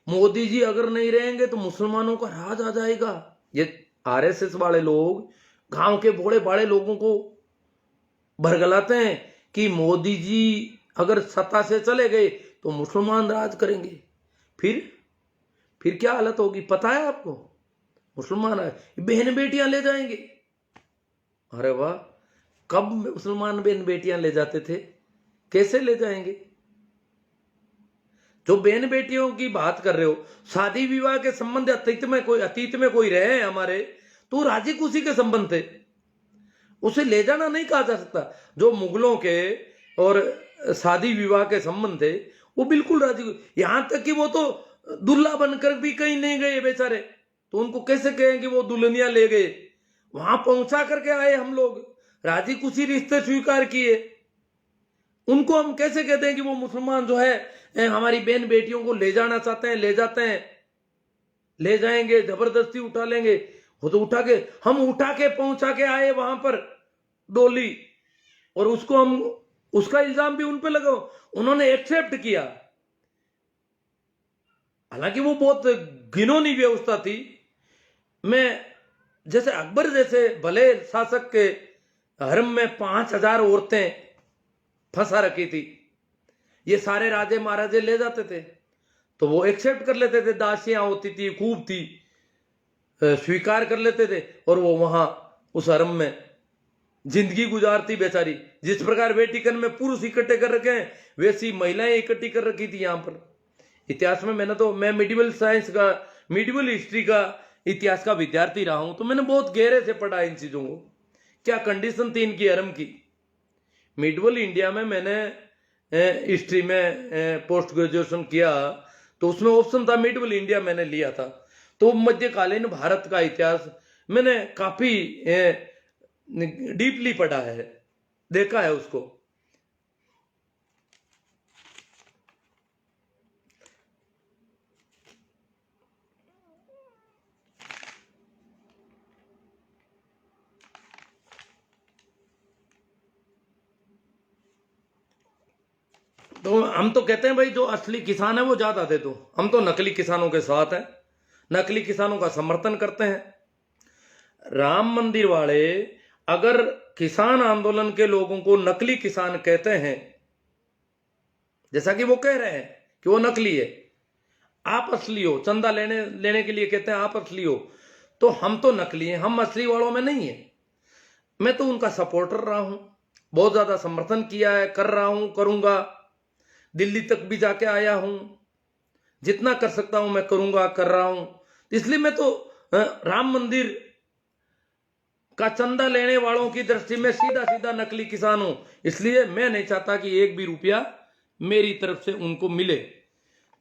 मोदी जी अगर नहीं रहेंगे तो मुसलमानों का राज आ जाएगा। ये आरएसएस वाले लोग गांव के भोले भाले लोगों को भरगलाते हैं कि मोदी जी अगर सत्ता से चले गए तो मुसलमान राज करेंगे। फिर क्या हालत होगी पता है आपको? मुसलमान बहन बेटियां ले जाएंगे। अरे वाह, कब मुसलमान बहन बेटियां ले जाते थे, कैसे ले जाएंगे? जो बहन बेटियों की बात कर रहे हो, शादी विवाह के संबंध अतीत में कोई रहे हमारे, तो राजी खुशी के संबंध थे, उसे ले जाना नहीं कहा जा सकता। जो मुगलों के और शादी विवाह के संबंध थे वो बिल्कुल राजी, यहां तक कि वो तो दुल्हा बनकर भी कहीं नहीं गए बेचारे, तो उनको कैसे कहें कि वो दुल्हनिया ले गए? वहां पहुंचा करके आए हम लोग, राजी खुशी रिश्ते स्वीकार किए, उनको हम कैसे कहते हैं कि वो मुसलमान जो है हमारी बहन बेटियों को ले जाना चाहते हैं? ले जाते हैं, ले जाएंगे, जबरदस्ती उठा लेंगे। वो तो हम उठा के पहुंचा के आए वहां पर डोली, और उसका इल्जाम भी उन पे लगाओ, उन्होंने एक्सेप्ट किया। हालांकि वो बहुत घिनौनी व्यवस्था थी। मैं जैसे अकबर जैसे भले शासक के हरम में 5,000 औरतें फंसा रखी थी, ये सारे राजे महाराजे ले जाते थे तो वो एक्सेप्ट कर लेते थे, दासियां होती थी खूब थी, स्वीकार कर लेते थे, और वो वहां उस हरम में जिंदगी गुजारती बेचारी। जिस प्रकार वेटिकन में पुरुष इकट्ठे कर रखे हैं वैसी महिलाएं इकट्ठी कर रखी थी यहां पर। इतिहास में मैं मिडिवल हिस्ट्री का इतिहास का विद्यार्थी रहा हूं, तो मैंने बहुत गहरे से पढ़ा इन चीजों को, क्या कंडीशन थी इनकी हरम की। मिडिवल इंडिया में मैंने हिस्ट्री में पोस्ट ग्रेजुएशन किया, तो उसमें ऑप्शन था मिडिवल इंडिया, मैंने लिया था। तो मध्यकालीन भारत का इतिहास मैंने काफी डीपली पढ़ा है, देखा है उसको। तो हम तो कहते हैं भाई जो असली किसान है वो ज्यादा दे दो, हम तो नकली किसानों के साथ हैं, नकली किसानों का समर्थन करते हैं। राम मंदिर वाले अगर किसान आंदोलन के लोगों को नकली किसान कहते हैं, जैसा कि वो कह रहे हैं कि वो नकली है, आप असली हो, चंदा लेने के लिए कहते हैं आप असली हो, तो हम तो नकली हैं, हम असली वालों में नहीं है। मैं तो उनका सपोर्टर रहा हूं, बहुत ज्यादा समर्थन किया है, कर रहा हूं, करूंगा, दिल्ली तक भी जाके आया हूं, जितना कर सकता हूं मैं करूंगा, कर रहा हूं। इसलिए मैं तो राम मंदिर का चंदा लेने वालों की दृष्टि में सीधा सीधा नकली किसान हूं। इसलिए मैं नहीं चाहता कि एक भी रुपया मेरी तरफ से उनको मिले।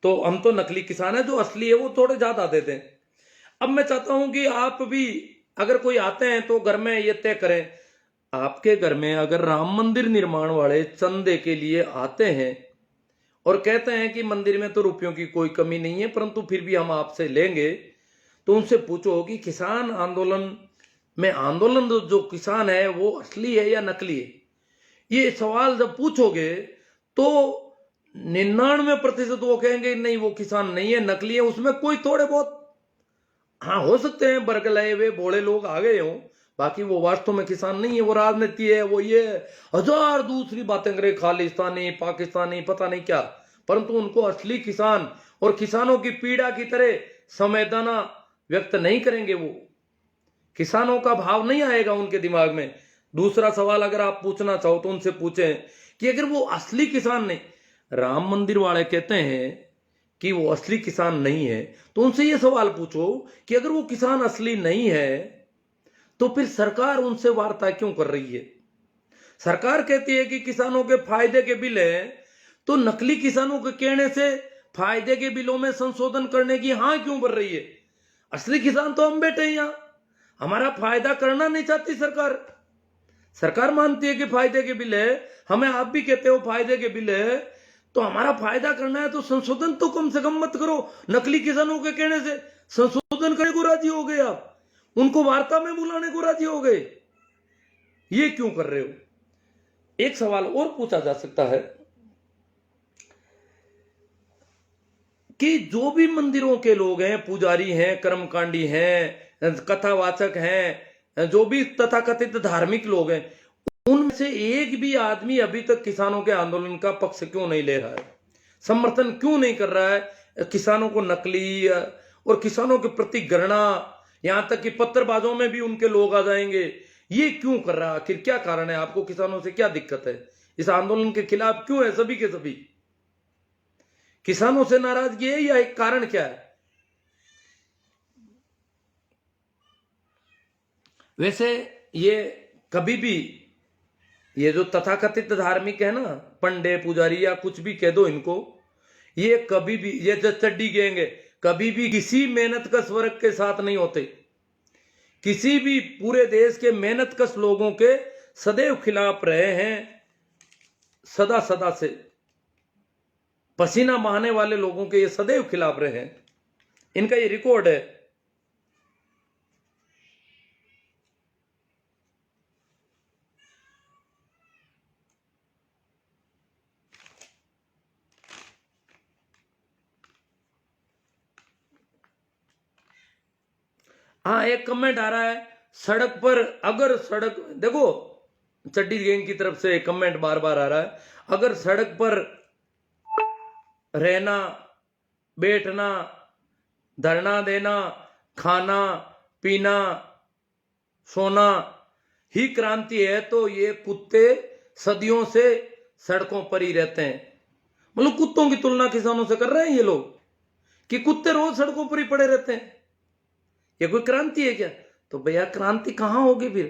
तो हम तो नकली किसान है, जो असली है वो थोड़े ज्यादा देते हैं। अब मैं चाहता हूं कि आप भी अगर कोई आते हैं तो घर में ये तय करें, आपके घर में अगर राम मंदिर निर्माण वाले चंदे के लिए आते हैं और कहते हैं कि मंदिर में तो रुपयों की कोई कमी नहीं है परंतु फिर भी हम आपसे लेंगे, तो उनसे पूछो कि किसान आंदोलन में आंदोलन जो किसान है वो असली है या नकली है। ये सवाल जब पूछोगे तो 99% वो कहेंगे नहीं वो किसान नहीं है, नकली है। उसमें कोई थोड़े बहुत हाँ हो सकते हैं बरगलाए हुए भोले लोग आ गए हों, बाकी वो वास्तव में किसान नहीं है, वो राजनीति है, वो ये हजार दूसरी बातें करे, खालिस्तानी पाकिस्तानी पता नहीं क्या, परंतु उनको असली किसान और किसानों की पीड़ा की तरह संवेदना व्यक्त नहीं करेंगे। वो किसानों का भाव नहीं आएगा उनके दिमाग में। दूसरा सवाल अगर आप पूछना चाहो तो उनसे पूछें कि अगर वो असली किसान नहीं, राम मंदिर वाले कहते हैं कि वो असली किसान नहीं है, तो उनसे ये सवाल पूछो कि अगर वो किसान असली नहीं है तो फिर सरकार उनसे वार्ता क्यों कर रही है? सरकार कहती है कि किसानों के फायदे के बिल है, तो नकली किसानों के कहने से फायदे के बिलों में संशोधन करने की हाँ क्यों बढ़ रही है? असली किसान तो हम बैठे हैं यहां, हमारा फायदा करना नहीं चाहती सरकार। सरकार मानती है कि फायदे के बिल है, हमें आप भी कहते हो फायदे के बिल है, तो हमारा फायदा करना है तो संशोधन तो कम से कम मत करो। नकली किसानों के कहने से संशोधन करने को राजी हो गए, आप उनको वार्ता में बुलाने को राजी हो गए, ये क्यों कर रहे हो? एक सवाल और पूछा जा सकता है कि जो भी मंदिरों के लोग हैं, पुजारी हैं, कर्मकांडी हैं, कथावाचक हैं, जो भी तथाकथित धार्मिक लोग हैं, उनमें से एक भी आदमी अभी तक किसानों के आंदोलन का पक्ष क्यों नहीं ले रहा है, समर्थन क्यों नहीं कर रहा है? किसानों को नकली और किसानों के प्रति घृणा, यहां तक कि पत्रबाजों में भी उनके लोग आ जाएंगे, ये क्यों कर रहा है? आखिर क्या कारण है? आपको किसानों से क्या दिक्कत है? इस आंदोलन के खिलाफ क्यों है सभी के सभी? किसानों से नाराजगी है या एक कारण क्या है? वैसे ये कभी भी, ये जो तथाकथित धार्मिक है ना, पंडे पुजारी या कुछ भी कह दो इनको, ये कभी भी, ये जो चड्डी गैंग है, कभी भी किसी मेहनत कश वर्ग के साथ नहीं होते। किसी भी पूरे देश के मेहनत कश लोगों के सदैव खिलाफ रहे हैं, सदा सदा से पसीना बहाने वाले लोगों के ये सदैव खिलाफ रहे हैं। इनका ये रिकॉर्ड है। हाँ, एक कमेंट आ रहा है, सड़क पर अगर सड़क, देखो चड्डी गैंग की तरफ से कमेंट बार बार आ रहा है, अगर सड़क पर रहना, बैठना, धरना देना, खाना पीना, सोना ही क्रांति है, तो ये कुत्ते सदियों से सड़कों पर ही रहते हैं। मतलब कुत्तों की तुलना किसानों से कर रहे हैं ये लोग, कि कुत्ते रोज सड़कों पर ही पड़े रहते हैं। ये कोई क्रांति है क्या? तो भैया क्रांति कहां होगी फिर?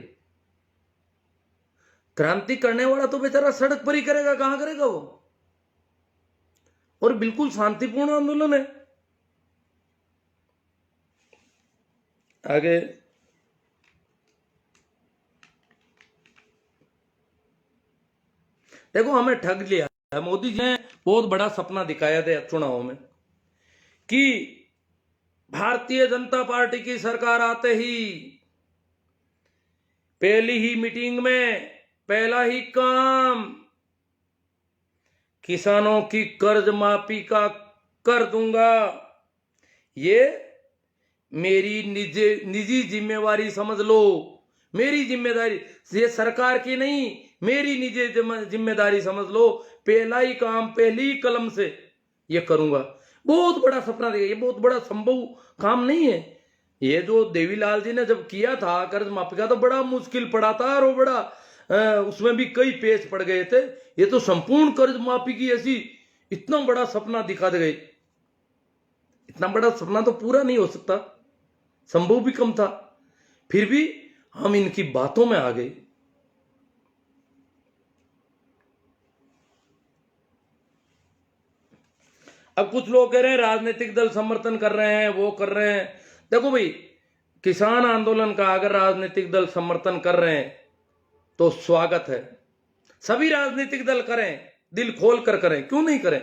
क्रांति करने वाला तो बेचारा सड़क पर ही करेगा, कहां करेगा वो? और बिल्कुल शांतिपूर्ण आंदोलन है। आगे देखो, हमें ठग लिया है। मोदी जी ने बहुत बड़ा सपना दिखाया था चुनाव में कि भारतीय जनता पार्टी की सरकार आते ही पहली ही मीटिंग में पहला ही काम किसानों की कर्ज माफी का कर दूंगा। ये मेरी निजी जिम्मेवारी समझ लो, मेरी जिम्मेदारी, ये सरकार की नहीं, मेरी निजी जिम्मेदारी समझ लो। पहला ही काम पहली कलम से ये करूंगा। बहुत बड़ा सपना देखा, ये बहुत बड़ा संभव काम नहीं है। ये जो देवीलाल जी ने जब किया था कर्ज माफी का, तो बड़ा मुश्किल पड़ा था, और वो बड़ा उसमें भी कई पेच पड़ गए थे। ये तो संपूर्ण कर्ज माफी की ऐसी इतना बड़ा सपना दिखा दे गए। इतना बड़ा सपना तो पूरा नहीं हो सकता, संभव भी कम था, फिर भी हम इनकी बातों में आ गए। अब कुछ लोग कह रहे हैं राजनीतिक दल समर्थन कर रहे हैं, वो कर रहे हैं। देखो भाई, किसान आंदोलन का अगर राजनीतिक दल समर्थन कर रहे हैं तो स्वागत है। सभी राजनीतिक दल करें, दिल खोल कर करें, क्यों नहीं करें?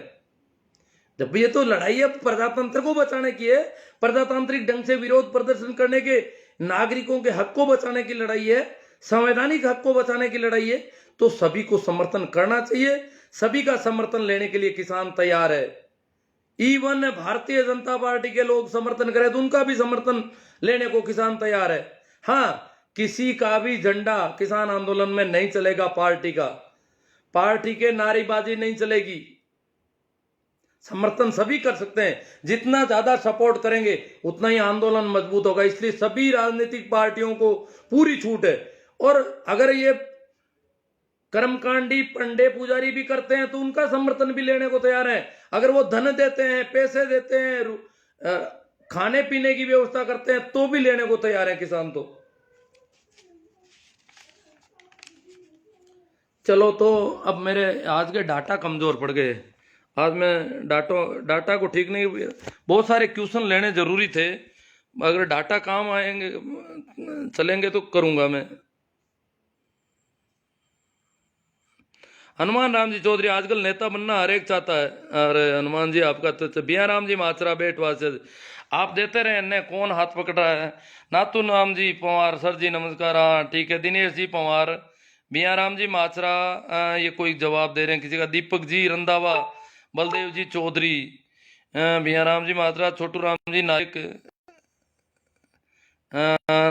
जब ये तो लड़ाई अब प्रजातंत्र को बचाने की है, प्रजातांत्रिक ढंग से विरोध प्रदर्शन करने के, नागरिकों के हक को बचाने की लड़ाई है, संवैधानिक हक को बचाने की लड़ाई है, तो सभी को समर्थन करना चाहिए। सभी का समर्थन लेने के लिए किसान तैयार है। इवन भारतीय जनता पार्टी के लोग समर्थन करें तो उनका भी समर्थन लेने को किसान तैयार है। हाँ, किसी का भी झंडा किसान आंदोलन में नहीं चलेगा। पार्टी के नारेबाजी नहीं चलेगी। समर्थन सभी कर सकते हैं, जितना ज्यादा सपोर्ट करेंगे उतना ही आंदोलन मजबूत होगा। इसलिए सभी राजनीतिक पार्टियों को पूरी छूट है। और अगर ये कर्मकांडी पंडे पुजारी भी करते हैं तो उनका समर्थन भी लेने को तैयार है। अगर वो धन देते हैं, पैसे देते हैं, खाने पीने की व्यवस्था करते हैं, तो भी लेने को तैयार है किसान। तो चलो, तो अब मेरे आज के डाटा कमजोर पड़ गए। आज मैं डाटा को ठीक नहीं, बहुत सारे क्वेश्चन लेने जरूरी थे। अगर डाटा काम आएंगे चलेंगे तो करूंगा मैं। हनुमान राम जी चौधरी, आजकल नेता बनना हर एक चाहता है। अरे हनुमान जी, आपका तो बिया राम जी माचरा बेटवा से आप देते रहे, ने कौन हाथ पकड़ा है? नातू राम जी पवार, सर जी नमस्कार। हाँ ठीक है। दिनेश जी पवार, बिया राम जी माचरा, ये कोई जवाब दे रहे हैं किसी का। दीपक जी रंधावा, बलदेव जी चौधरी, भैया राम जी मात्रा, छोटू राम जी नायक,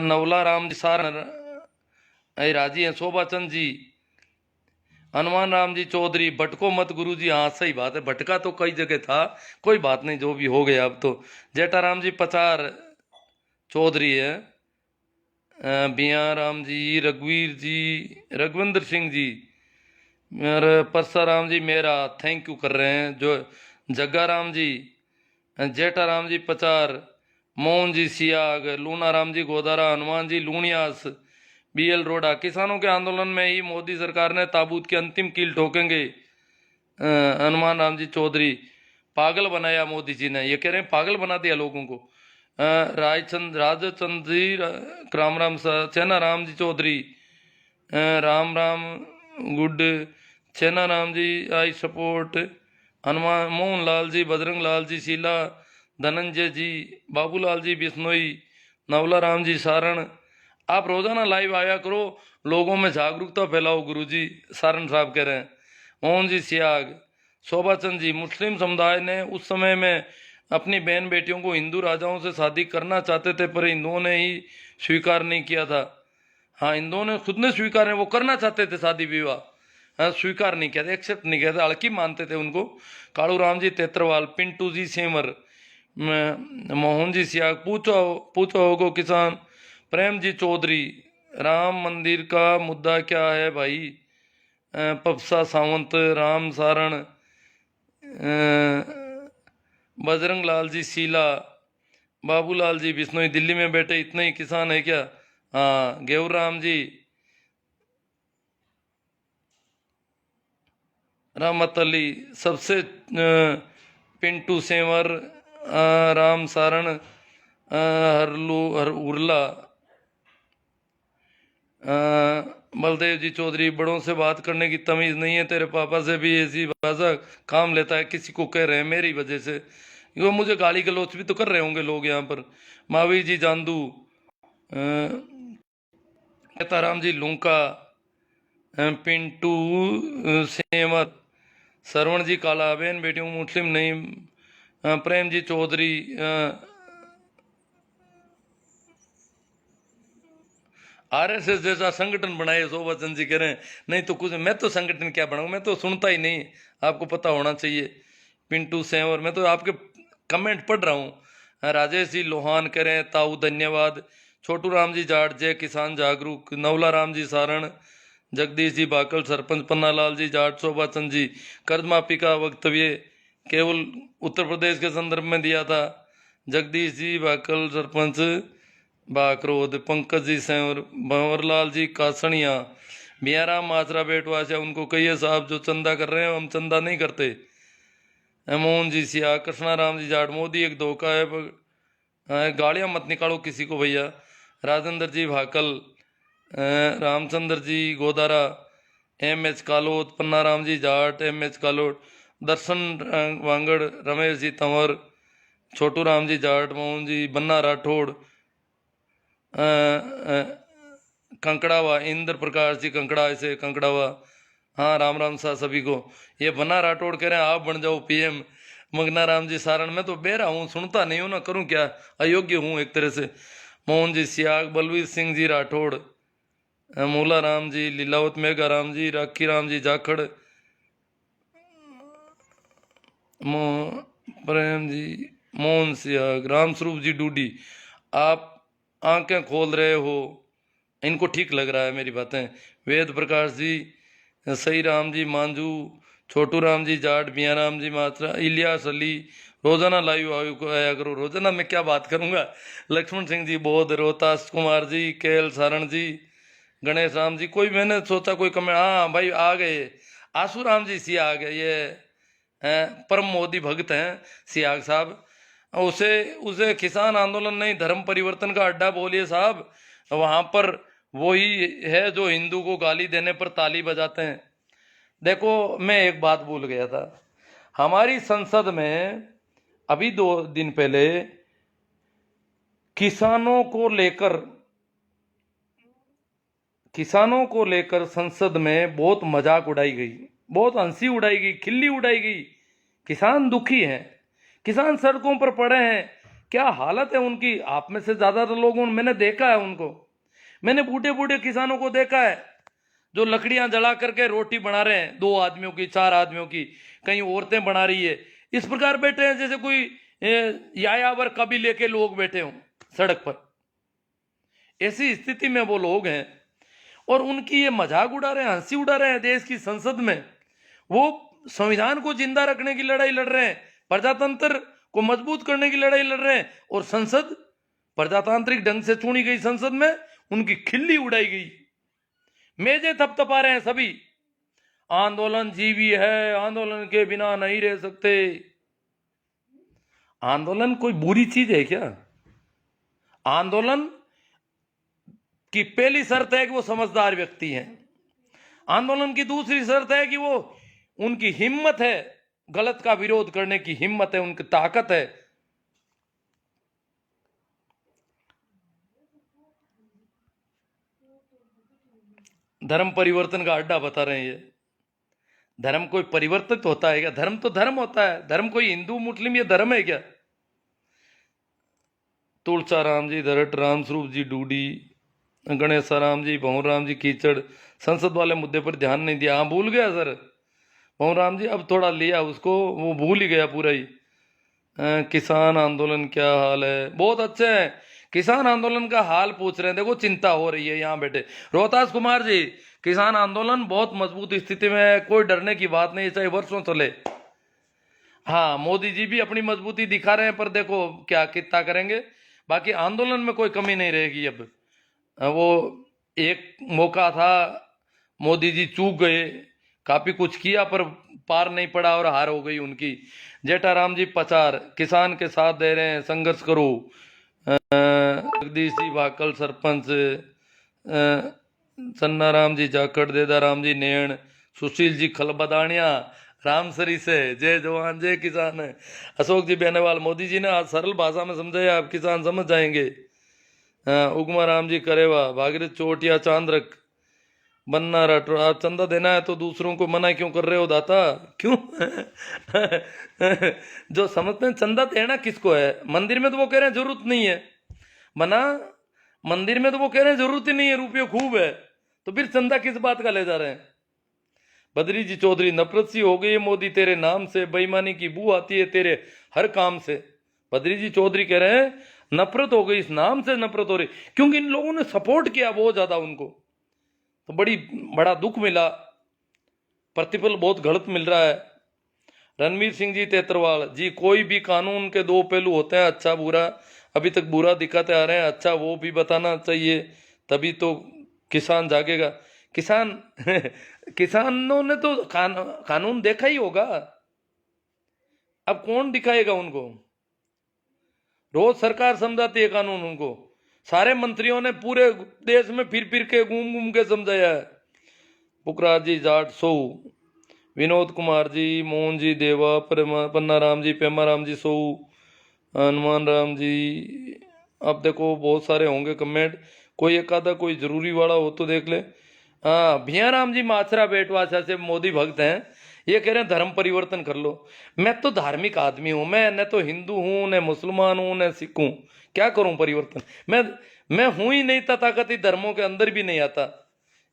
नवला राम जी सारण राजी हैं, शोभा चंद जी, हनुमान राम जी चौधरी, भटको मत गुरु जी। हाँ सही बात है, भटका तो कई जगह था, कोई बात नहीं, जो भी हो गया अब तो। जेठाराम जी पचार चौधरी है, बिया राम जी, रघुवीर जी, रघुविंदर सिंह जी और परसाराम जी मेरा थैंक यू कर रहे हैं, जो जग्गा राम जी, जेठाराम जी पचार, मोहन जी सियाग, लूना राम जी गोदारा, हनुमान जी लूणियास, बीएल रोडा। किसानों के आंदोलन में ही मोदी सरकार ने ताबूत की अंतिम कील ठोकेंगे, हनुमान राम जी चौधरी। पागल बनाया मोदी जी ने, ये कह रहे हैं पागल बना दिया लोगों को। राजचंद जी, राम राम चैना राम जी चौधरी, राम राम गुड, चैना राम जी आई सपोर्ट, हनुमान मोहन लाल जी, बजरंग लाल जी शीला, धनंजय जी, बाबूलाल जी बिश्नोई, नवला राम जी सारण। आप रोजाना लाइव आया करो, लोगों में जागरूकता फैलाओ गुरुजी, सारण साहब कह रहे हैं। मोहन जी सियाग, शोभा चंद जी, मुस्लिम समुदाय ने उस समय में अपनी बहन बेटियों को हिंदू राजाओं से शादी करना चाहते थे, पर हिंदुओं ने ही स्वीकार नहीं किया था। हाँ, हिंदुओं ने खुद ने स्वीकार है, वो करना चाहते थे शादी विवाह, हाँ, स्वीकार नहीं किया था, एक्सेप्ट नहीं किया था, हल्की मानते थे उनको। कालू राम जी तेतरवाल, पिंटू जी सेमर, मोहन जी सियाग, पूछो पूछो होगो किसान, प्रेम जी चौधरी, राम मंदिर का मुद्दा क्या है भाई, पपसा सावंत, राम सारण, बजरंग लाल जी शीला, बाबूलाल जी बिश्नोई, दिल्ली में बैठे इतने ही किसान है क्या? हाँ, गेवर राम जी, रहमत अली, सबसे पिंटू सेंवर, राम सारण, हर उर्ला, बलदेव जी चौधरी, बड़ों से बात करने की तमीज नहीं है, तेरे पापा से भी ऐसी भाषा काम लेता है, किसी को कह रहे हैं मेरी वजह से, वो मुझे गाली गलौच भी तो कर रहे होंगे लोग यहाँ पर। महावीर जी जांदू, नेताराम जी लूंका, पिंटू सेमर, सरवण जी काला, बहन बेटियों मुस्लिम नहीं, प्रेम जी चौधरी, आरएसएस जैसा संगठन बनाए, शोभा चंद जी कह रहे हैं नहीं तो कुछ, मैं तो संगठन क्या बनाऊं, मैं तो सुनता ही नहीं, आपको पता होना चाहिए। पिंटू सेंवर, मैं तो आपके कमेंट पढ़ रहा हूँ। राजेश जी लोहान कह रहे हैं ताऊ धन्यवाद, छोटू राम जी जाट, जय किसान जागरूक, नवला राम जी सारण, जगदीश जी बाकल, सरपंच पन्नालाल जी जाट, शोभा चंद जी कर्ज माफी का वक्तव्य केवल उत्तर प्रदेश के संदर्भ में दिया था, जगदीश जी बाकल सरपंच बाकरोद, पंकज जी सेंवर, भंवरलाल जी कासनिया, बियाराम माचरा बेटवासिया, उनको कहिए साहब जो चंदा कर रहे हैं हम चंदा नहीं करते। मोहन जी सिया, कृष्णा राम जी जाट, मोदी एक धोखा है, गालियां मत निकालो किसी को भैया। राजेंद्र जी भाकल, रामचंद्र जी गोदारा, एम.एच. कालोत, पन्ना राम जी जाट, एम.एच. कालोट, दर्शन वांगड़, रमेश जी तंवर, छोटू राम जी जाट, मोहन जी बन्ना राठौड़, कंकड़ावा, इंद्र प्रकाश जी कंकड़ा ऐसे कंकड़ावा। हाँ, राम राम सा सभी को। ये बन्ना राठौड़ कह रहे हैं आप बन जाओ पीएम, मगना राम जी सारण, मैं तो बेरा हूँ, सुनता नहीं हूँ ना, करूँ क्या, अयोग्य हूँ एक तरह से। मोहन जी सियाग, बलवीर सिंह जी राठौड़, मूला राम जी, लीलावत मेघा राम जी, राखी राम जी जाखड़, प्रेम जी, मोहन सियाग, राम स्वरूप जी डूडी। आप आंखें खोल रहे हो, इनको ठीक लग रहा है मेरी बातें। वेद प्रकाश जी, सही राम जी मांझू, छोटू राम जी जाट, मियाँ राम जी मात्रा, इलियास अली, रोजाना लाइव आया करो, रोजाना मैं क्या बात करूंगा। लक्ष्मण सिंह जी बौद्ध, रोहतास कुमार जी, केएल सारण जी, गणेश राम जी, कोई मैंने सोचा कोई कमेंट, हाँ भाई आ गए, आसू राम जी सिया आ गए, ये हैं परम मोदी भक्त हैं सियाग साहब। उसे उसे किसान आंदोलन नहीं धर्म परिवर्तन का अड्डा बोलिए साहब, वहां पर वही है जो हिंदू को गाली देने पर ताली बजाते हैं। देखो, मैं एक बात भूल गया था, हमारी संसद में अभी 2 दिन पहले किसानों को लेकर संसद में बहुत मजाक उड़ाई गई, बहुत हंसी उड़ाई गई, खिल्ली उड़ाई गई। किसान दुखी हैं, किसान सड़कों पर पड़े हैं, क्या हालत है उनकी। आप में से ज्यादातर लोगों मैंने देखा है उनको, मैंने बूढ़े बूढ़े किसानों को देखा है जो लकड़ियां जला करके रोटी बना रहे हैं, 2 आदमियों की, 4 आदमियों की, कहीं औरतें बना रही है, इस प्रकार बैठे हैं जैसे कोई यायावर कबीले के लोग बैठे हों सड़क पर। ऐसी स्थिति में वो लोग हैं और उनकी ये मजाक उड़ा रहे हैं, हंसी उड़ा रहे हैं। देश की संसद में वो संविधान को जिंदा रखने की लड़ाई लड़ रहे हैं, प्रजातंत्र को मजबूत करने की लड़ाई लड़ रहे हैं, और संसद, प्रजातांत्रिक ढंग से चुनी गई संसद में उनकी खिल्ली उड़ाई गई, मेजे थपथपा रहे हैं सभी। आंदोलन जीवी है, आंदोलन के बिना नहीं रह सकते। आंदोलन कोई बुरी चीज है क्या? आंदोलन की पहली शर्त है कि वो समझदार व्यक्ति हैं। आंदोलन की दूसरी शर्त है कि वो, उनकी हिम्मत है, गलत का विरोध करने की हिम्मत है, उनकी ताकत है। धर्म परिवर्तन का अड्डा बता रहे हैं ये। धर्म कोई परिवर्तित होता है क्या? धर्म तो धर्म होता है। धर्म कोई हिंदू मुस्लिम ये धर्म है क्या? तुलसाराम जी धरट, राम स्वरूप जी डूडी, गणेशाराम जी, भंवराम जी कीचड़, संसद वाले मुद्दे पर ध्यान नहीं दिया। हाँ, भूल गया सर भंवराम जी, अब थोड़ा लिया उसको, वो भूल ही गया पूरा ही। किसान आंदोलन क्या हाल है? बहुत अच्छे हैं। किसान आंदोलन का हाल पूछ रहे हैं, देखो चिंता हो रही है यहाँ बैठे। रोहतास कुमार जी, किसान आंदोलन बहुत मजबूत स्थिति में है, कोई डरने की बात नहीं, चाहे वर्षों चले। हाँ, मोदी जी भी अपनी मजबूती दिखा रहे हैं, पर देखो क्या कितना करेंगे। बाकी आंदोलन में कोई कमी नहीं रहेगी अब। वो एक मौका था, मोदी जी चूक गए, काफी कुछ किया पर पार नहीं पड़ा और हार हो गई उनकी। जेठाराम जी पचार, किसान के साथ दे रहे हैं, संघर्ष करो। जगदीश जी भाकल सरपंच, चन्नाराम जी जाखड़, देदाराम जी नेण, सुशील जी खलबदानिया, रामसरी से, जय जवान जय किसान है। अशोक जी बेनेवाल, मोदी जी ने आज सरल भाषा में समझाया, आप किसान समझ जाएंगे। उगमा राम जी करेवा, भागीरथ चोटिया, चांद्रक, बनना राठौर, आप चंदा देना है तो दूसरों को मना क्यों कर रहे हो दाता? क्यों? जो समझते हैं चंदा देना किसको है, मंदिर में तो वो कह रहे हैं जरूरत नहीं है, मना मंदिर में तो वो कह रहे हैं जरूरत ही नहीं है, रुपये खूब है, तो फिर चंदा किस बात का ले जा रहे हैं? बद्री जी चौधरी, नफरत सी हो गई है मोदी तेरे नाम से, बेईमानी की बू आती है तेरे हर काम से। बद्री जी चौधरी कह रहे हैं नफरत हो गई, इस नाम से नफरत हो रही, क्योंकि इन लोगों ने सपोर्ट किया बहुत ज्यादा उनको, तो बड़ा दुख मिला, प्रतिफल बहुत गलत मिल रहा है। रणवीर सिंह जी तेतरवाल जी, कोई भी कानून के 2 पहलू होते हैं, अच्छा बुरा। अभी तक बुरा दिखाते आ रहे हैं, अच्छा वो भी बताना चाहिए, तभी तो किसान जागेगा। किसान किसानों ने तो कानून देखा ही होगा, अब कौन दिखाएगा उनको? रोज सरकार समझाती है कानून उनको, सारे मंत्रियों ने पूरे देश में फिर फिर के घूम घूम के समझाया है। पुखराज जी जाट सो, विनोद कुमार जी, मोहन जी देवा, पन्ना राम जी, पेमा राम जी सो, हनुमान राम जी। अब देखो बहुत सारे होंगे कमेंट, कोई एक आधा कोई जरूरी वाला हो तो देख ले। हाँ, भिया राम जी माचरा बेटवासा से मोदी भक्त हैं, ये कह रहे हैं धर्म परिवर्तन कर लो। मैं तो धार्मिक आदमी हूं, मैं न तो हिंदू हूं, न मुसलमान हूं, न सिख हूं, क्या करूं परिवर्तन? मैं हूं ही नहीं, तथाकथित धर्मों के अंदर भी नहीं आता,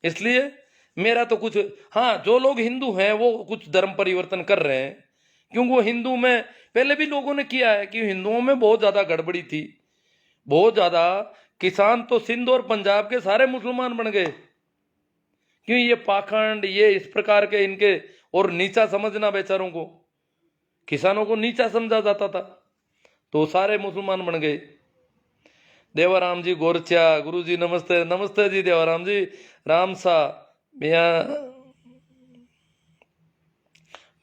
इसलिए मेरा तो कुछ। हाँ, जो लोग हिंदू हैं वो कुछ धर्म परिवर्तन कर रहे हैं, क्योंकि वो हिंदू में पहले भी लोगों ने किया है, कि हिंदुओं में बहुत ज्यादा गड़बड़ी थी, बहुत ज्यादा। किसान तो सिंध और पंजाब के सारे मुसलमान बन गए, क्यों? ये पाखंड, ये इस प्रकार के इनके, और नीचा समझना, बेचारों को, किसानों को नीचा समझा जाता था, तो सारे मुसलमान बन गए। देवाराम जी गोरचा, गुरु जी नमस्ते। नमस्ते जी देवाराम जी। रामसा भैया,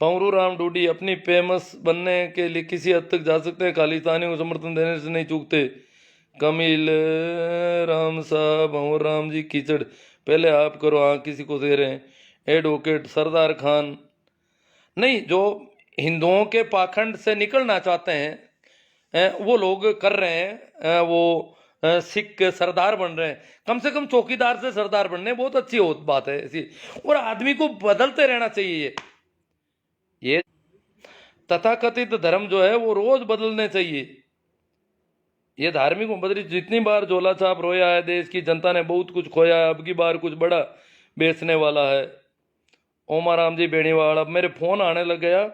पवरू राम डूडी, अपनी फेमस बनने के लिए किसी हद तक जा सकते हैं, खालिस्तानी को समर्थन देने से नहीं चूकते। कमिल राम साहब, भंवर राम जी कीचड़, पहले आप करो, हाँ किसी को दे रहे हैं। एडवोकेट सरदार खान, नहीं, जो हिंदुओं के पाखंड से निकलना चाहते हैं वो लोग कर रहे हैं, वो सिख सरदार बन रहे हैं, कम से कम चौकीदार से सरदार बनने, बहुत अच्छी बात है ऐसी, और आदमी को बदलते रहना चाहिए। ये तथाकथित धर्म जो है वो रोज बदलने चाहिए। ये धार्मिक बदली, जितनी बार झोला छाप रोया है, देश की जनता ने बहुत कुछ खोया है, अब की बार कुछ बड़ा बेचने वाला है। ओमाराम जी बेणीवाल, अब मेरे फोन आने लग गया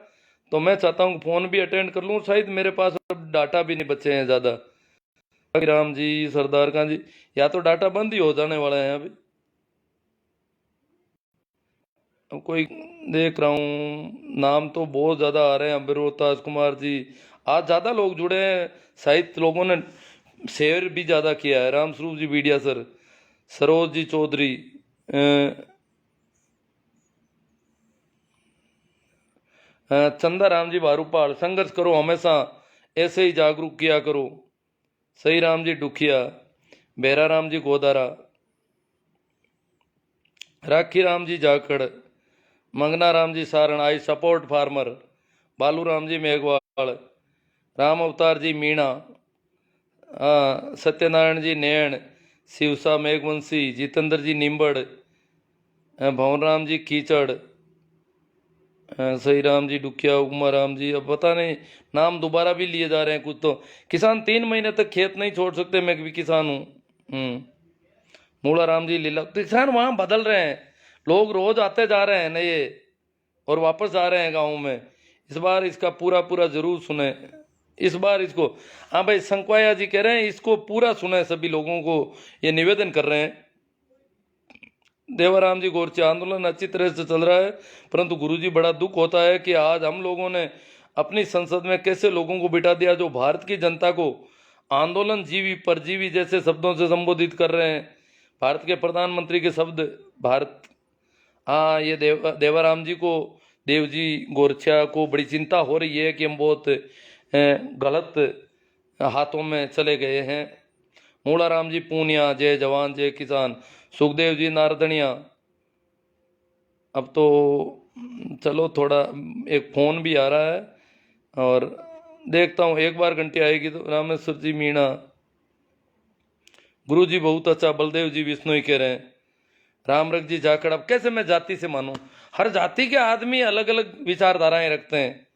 तो मैं चाहता हूँ फोन भी अटेंड कर लूँ, शायद मेरे पास अब डाटा भी नहीं बचे हैं ज़्यादा। राम जी, सरदार खान जी, या तो डाटा बंद ही हो जाने वाला है अभी। अब कोई देख रहा हूँ, नाम तो बहुत ज़्यादा आ रहे हैं, अभिरोताज कुमार जी, आज ज़्यादा लोग जुड़े हैं, शायद लोगों ने शेयर भी ज़्यादा किया है। राम स्वरूप जी बीडिया सर, सरोज जी चौधरी, चंदा राम जी भारूपाल, संघर्ष करो हमेशा, ऐसे ही जागरूक किया करो। सही राम जी डुखिया, बेरा राम जी गोदारा, राखी राम जी जाखड़, मंगना Ram ji Saran, I support farmer, बालू राम जी मेघवाल, राम अवतार जी मीणा, सत्यनारायण जी नैण, शिवसा मेघवंशी, जितेंद्र जी निम्बड़, भवन राम जी कीचड़, सही राम जी डुकिया, उमा राम जी, अब पता नहीं नाम दोबारा भी लिए जा रहे हैं कुछ तो। किसान 3 महीने तक खेत नहीं छोड़ सकते, मैं भी किसान हूँ। मूला राम जी लीला, तो किसान वहाँ बदल रहे हैं, लोग रोज आते जा रहे हैं नए और वापस जा रहे हैं गाँव में। इस बार इसका पूरा पूरा जरूर सुने, इस बार इसको, हाँ भाई संकवाया जी कह रहे हैं इसको पूरा सुने, सभी लोगों को ये निवेदन कर रहे हैं। देवाराम जी गोरचे, आंदोलन अच्छी तरह से चल रहा है, परंतु गुरुजी बड़ा दुख होता है कि आज हम लोगों ने अपनी संसद में कैसे लोगों को बिठा दिया जो भारत की जनता को आंदोलन जीवी परजीवी जैसे शब्दों से संबोधित कर रहे हैं। भारत के प्रधानमंत्री के शब्द भारत, हाँ ये देवाराम जी को, देव जी गोरछा को बड़ी चिंता हो रही है कि हम बहुत गलत हाथों में चले गए हैं। मूला राम जी पूनिया, जय जवान जय किसान, सुखदेव जी नारदनिया। अब तो चलो थोड़ा एक फ़ोन भी आ रहा है और देखता हूँ, एक बार घंटी आएगी तो। रामेश्वर जी मीणा, गुरु जी बहुत अच्छा, बलदेव जी विष्णु ही कह रहे हैं। रामरख जी जाखड़, अब कैसे मैं जाति से मानूं, हर जाति के आदमी अलग अलग विचारधाराएं रखते हैं,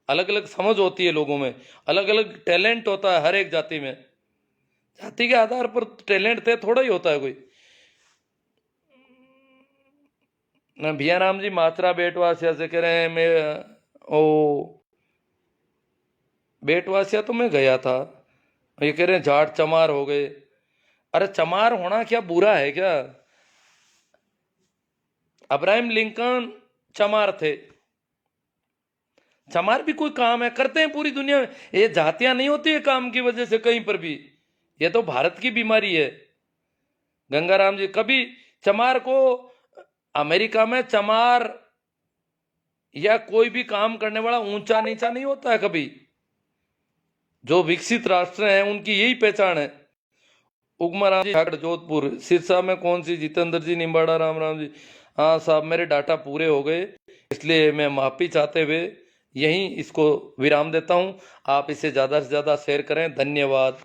अलग अलग समझ होती है लोगों में, अलग अलग टैलेंट होता है हर एक जाति में। जाति के आधार पर टैलेंट तय थोड़ा ही होता है कोई। भैया राम जी मात्रा बेटवासिया से कह रहे हैं, मैं ओ बेटवासिया तो मैं गया था, ये कह रहे हैं जाट चमार हो गए। अरे चमार होना क्या बुरा है क्या? अब्राहम लिंकन चमार थे, चमार भी कोई काम है, करते हैं पूरी दुनिया में। ये जातियां नहीं होती है काम की वजह से कहीं पर भी, ये तो भारत की बीमारी है। गंगाराम जी, कभी चमार को अमेरिका में चमार या कोई भी काम करने वाला ऊंचा नीचा नहीं होता है कभी। जो विकसित राष्ट्र हैं उनकी यही पहचान है। उगमा राम जी ठाकर जोधपुर, सिरसा में कौन सी, जितेंद्र जी निम्बाड़ा, राम राम जी। हाँ साहब, मेरे डाटा पूरे हो गए, इसलिए मैं माफी चाहते हुए यहीं इसको विराम देता हूँ। आप इसे ज़्यादा से ज़्यादा शेयर करें, धन्यवाद।